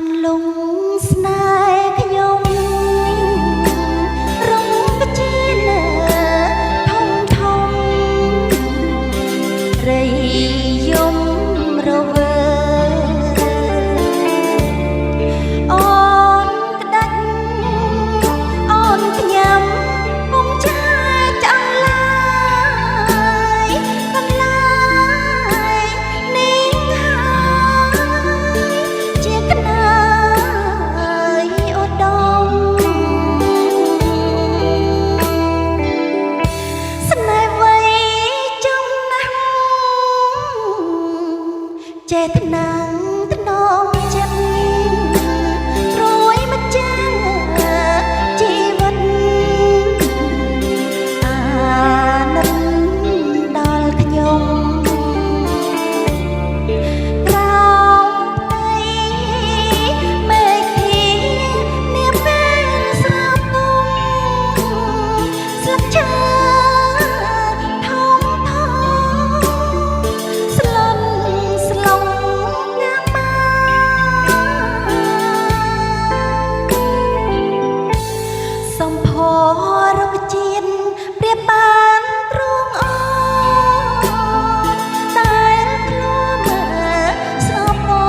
នលងស្នេហ៍ខ្ញុំរងជាធំធំរីយំរវើអូនក្តាច់អូនញ៉ាំពុំចាចង់ឡាយកន្លែងនេះហើយជាក្តាយឧត្តមស្នេហ៍វ័យចំណាស់ចេតនាថ្នមចិត្តរួយមកចាជីវិតអាណិតដល់ខ្ញុំក្រោមផ្ទៃមេឃានាពេលស្រោបគុំស្លឹកឈើធំធំស្លន់ស្លងងាប់មកសំផររុក្ខជាតិប្រៀបបានទ្រង់អូនដែលខ្លួនស្រពោ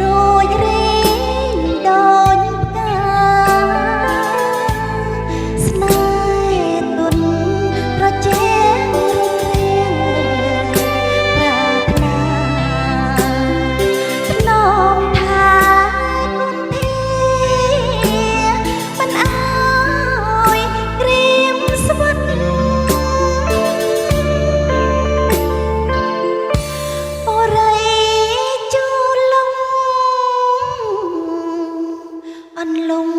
រួយរីងដូចផ្កាស្នេហ៍ទុនប្រជែងរុងរៀងប្រាថ្នាថ្នមថាគុនធាមិនអើយក្រៀមស្វិតអូរ៉ៃជូលងអន្លង់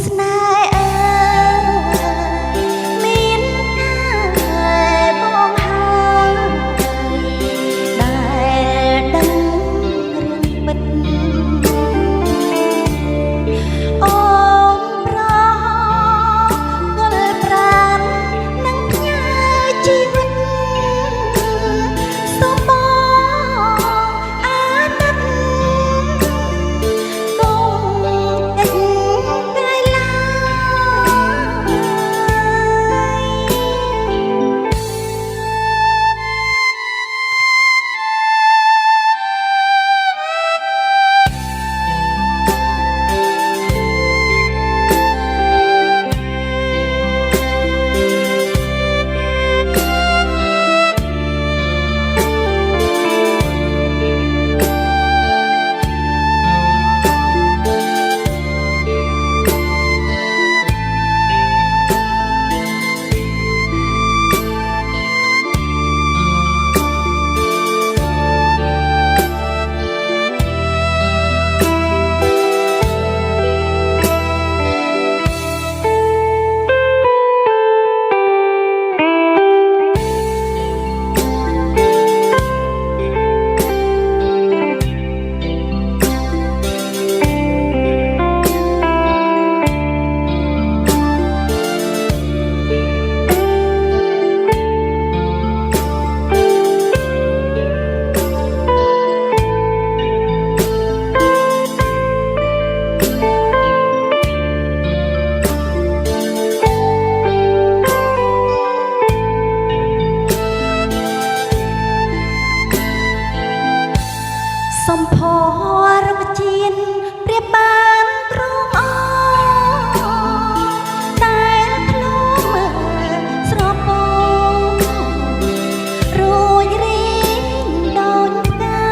ស្នេហ៍អើយមានតែបងហើយដែលដឹងរឿងពិតអូនប្រគល់ប្រាណនឹងផ្ញើជីវិតសូមបងអាណិតកុំកិច្ចក្រៃឡើសំផររុក្ខជាតិប្រៀបបានទ្រង់អូនដែលខ្លួនស្រពោរួយរីងដូចផ្កា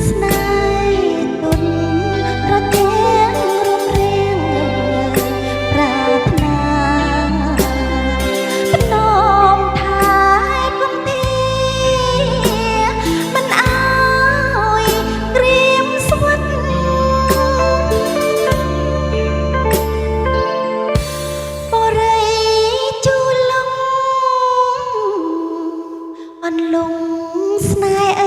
ស្នេហ៍ទុនប្រជែងរុងរៀងប្រាថ្នាថ្នមថាគុនធាមិនអើយក្រៀមស្វិតបរិយជូលងអន្លង់ស្នេហ៍